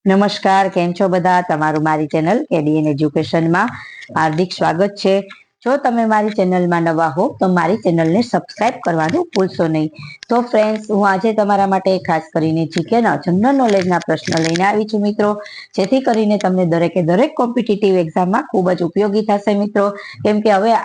નમસ્કાર, કેમ છો બધા? તમારું મારી ચેનલ કેડીએન એજ્યુકેશનમાં હાર્દિક સ્વાગત છે. જો તમે મારી ચેનલમાં નવા હો તો મારી ચેનલને સબસ્ક્રાઇબ કરવાનું ભૂલશો નહીં. તો ફ્રેન્ડ્સ, હું આજે તમારા માટે ખાસ કરીને જીકેના જનરલ નોલેજના પ્રશ્ન લઈને આવી છું મિત્રો, જેથી કરીને તમને દરેકે દરેક કોમ્પિટિટિવ એક્ઝામમાં ખૂબ જ ઉપયોગી થશે મિત્રો. કેમ કે હવે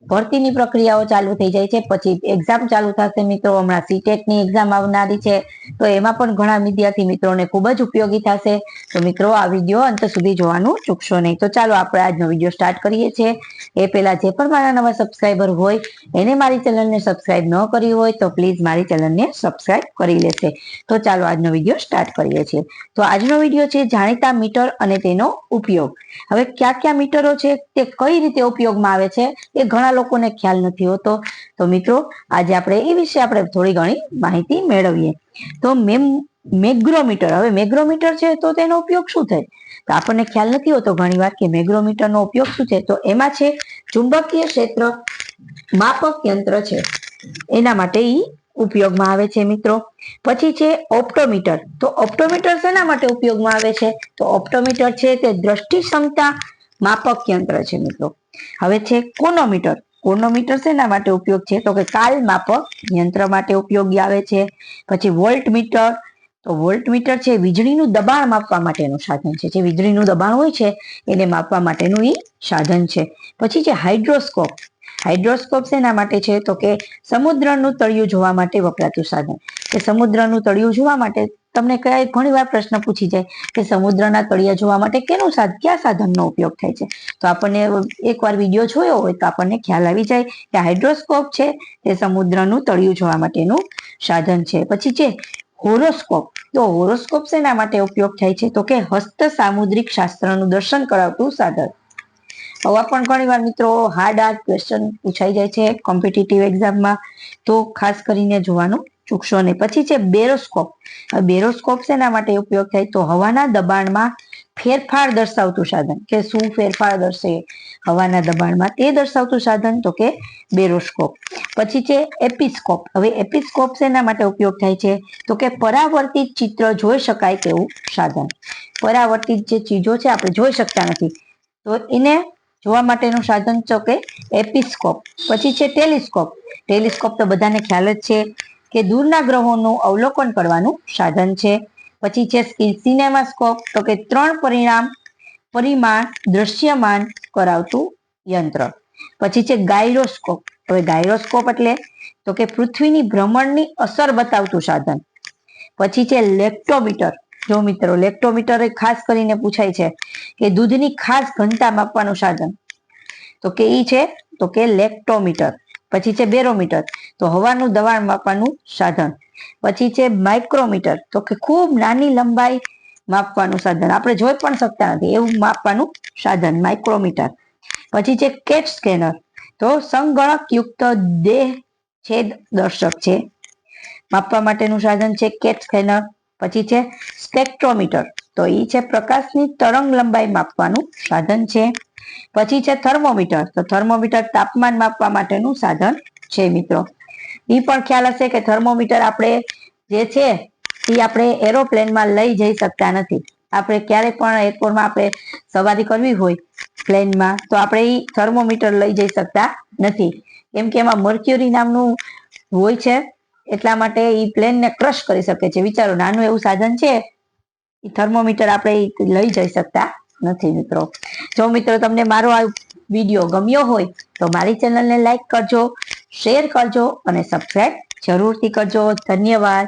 ભરતીની પ્રક્રિયાઓ ચાલુ થઈ જાય છે, પછી એક્ઝામ ચાલુ થશે મિત્રો. હમણાં સીટેટની એક્ઝામ આવનારી છે, તો એમાં પણ ઘણા વિદ્યાર્થી મિત્રોને ખૂબ જ ઉપયોગી થશે. તો મિત્રો, આ વિડીયો અંત સુધી જોવાનું ચૂકશો નહીં. તો ચાલો આપણે આજનો વિડીયો સ્ટાર્ટ કરીએ છીએ. એ પહેલા જે પણ મારા નવા સબસ્ક્રાઈબર હોય એને મારી ચેનલને સબસ્ક્રાઇબ ન કરી હોય તો પ્લીઝ મારી ચેનલને સબસ્ક્રાઇબ કરી લેશે. તો ચાલો આજનો વિડીયો સ્ટાર્ટ કરીએ છીએ. તો આજનો વિડીયો છે જાણીતા મીટર અને તેનો ઉપયોગ. હવે કયા કયા મીટરો છે, તે કઈ રીતે ઉપયોગમાં આવે છે, એ ઘણા લોકોને ખ્યાલ નથી હોતો. તો મિત્રો, આજે આપણે એ વિશે થોડી ઘણી માહિતી મેળવીએ. તો મેગ્રોમીટર, હવે મેગ્રોમીટર છે તો તેનો ઉપયોગ શું થાય? તો આપણને ખ્યાલ નથી હોતો ઘણી વાર કે મેગ્રોમીટરનો ઉપયોગ શું છે. તો એમાં છે ચુંબકીય ક્ષેત્ર માપક યંત્ર છે, એના માટે ઉપયોગમાં આવે છે મિત્રો. પછી છે ઓપ્ટોમીટર. તો ઓપ્ટોમીટર શેના માટે ઉપયોગમાં આવે છે? તો ઓપ્ટોમીટર છે તે દ્રષ્ટિ ક્ષમતા માપક યંત્ર છે મિત્રો. હવે છે કોનોમીટર. કોનોમીટર શેના માટે ઉપયોગ છે? તો કે કાલ માપક યંત્ર માટે ઉપયોગી આવે છે. પછી વોલ્ટમીટર. તો વોલ્ટમીટર છે વીજળીનું દબાણ માપવા માટેનું સાધન છે. જે વીજળીનું દબાણ હોય છે એને માપવા માટેનું સાધન છે. પછી છે હાઇડ્રોસ્કોપ. હાઇડ્રોસ્કોપ શેના માટે છે? તો કે સમુદ્રનું તળિયું જોવા માટે વપરાતું સાધન. કે સમુદ્રનું તળિયું જોવા માટે તમને ઘણી વાર પ્રશ્ન પૂછી જાય કે સમુદ્રના તળિયા જોવા માટે કયા સાધનનો ઉપયોગ થાય છે? તો આપણને એકવાર વિડીયો જોયો હોય તો આપણને ખ્યાલ આવી જાય કે હાઇડ્રોસ્કોપ છે તે સમુદ્રનું તળિયું જોવા માટેનું સાધન છે. પછી છે હોરોસ્કોપ. તો હોરોસ્કોપ શેના માટે ઉપયોગ થાય છે? તો કે હસ્ત સામુદ્રિક શાસ્ત્રનું દર્શન કરાવતું સાધન. આવા પણ ઘણી વાર મિત્રો હાર્ડ ક્વેશ્ચન પૂછાઈ જાય છે કોમ્પિટિટિવ એક્ઝામમાં, તો ખાસ કરીને જોવાનું ચૂકશો નહીં. પછી છે બેરોસ્કોપ. બેરોસ્કોપ શેના માટે ઉપયોગ થાય? તો હવાના દબાણમાં ફેરફાર દર્શાવતું સાધન. કે શું ફેરફાર દર્શે હવાના દબાણમાં, તે દર્શાવતું સાધન તો કે બેરોસ્કોપ. પછી છે એપિસ્કોપ. હવે એપિસ્કોપ શેના માટે ઉપયોગ થાય છે? તો કે પરાવર્તિત ચિત્ર જોઈ શકાય તેવું સાધન. પરાવર્તિત જે ચીજો છે આપણે જોઈ શકતા નથી, તો એને જોવા માટેનું સાધન તો કે એપિસ્કોપ. પછી છે ટેલિસ્કોપ. ટેલિસ્કોપ તો બધાને ખ્યાલ જ છે કે દૂરના ગ્રહોનું અવલોકન કરવાનું સાધન છે. પછી છે સિનેમાસ્કોપ. તો કે 3 પરિમાણ દ્રશ્યમાન કરાવતું યંત્ર. પછી છે ગાયરોસ્કોપ. હવે ગાયરોસ્કોપ એટલે તો કે પૃથ્વીની ભ્રમણની અસર બતાવતું સાધન. પછી છે લેક્ટોમીટર. જો મિત્રો, લેક્ટોમીટર ખાસ કરીને પૂછાય છે કે દૂધની ખાસ ઘનતા માપવાનું સાધન, તો કે છે તો કે લેક્ટોમીટર. પછી છે બેરોમીટર. તો હવાનું દબાણ માપવાનું સાધન. પછી છે માઇક્રોમીટર. તો કે ખૂબ નાની લંબાઈ માપવાનું સાધન, આપણે જોઈ પણ શકતા નથી એવું માપવાનું સાધન, માઇક્રોમીટર. પછી છે કેટ સ્કેનર. તો સંગણક યુક્ત દેહ છેદ દર્શક છે, માપવા માટેનું સાધન છે કેટ સ્કેનર. પછી છે સ્પેક્ટ્રોમીટર. તો એ છે પ્રકાશની તરંગ લંબાઈ માપવાનું સાધન છે. પછી છે થર્મોમીટર. તો થર્મોમીટર તાપમાન માપવા માટેનું સાધન છે મિત્રો. એ પણ ખ્યાલ હશે કે થર્મોમીટર આપણે જે છે એ આપણે એરોપ્લેનમાં લઈ જઈ શકતા નથી. આપણે ક્યારેય પણ એરપોર્ટમાં આપણે સવારી કરવી હોય પ્લેનમાં, તો આપણે એ થર્મોમીટર લઈ જઈ શકતા નથી, કેમ કે એમાં મર્ક્યુરી નામનું હોય છે, એટલા માટે એ પ્લેનને ક્રશ કરી શકે છે. વિચારો, નાનું એવું સાધન છે, એ થર્મોમીટર આપણે લઈ જઈ શકતા નથી મિત્રો. જો મિત્રો તમને મારો આ વિડીયો ગમ્યો હોય તો મારી ચેનલને લાઈક કરજો, શેર કરજો અને સબસ્ક્રાઇબ જરૂરથી કરજો. ધન્યવાદ.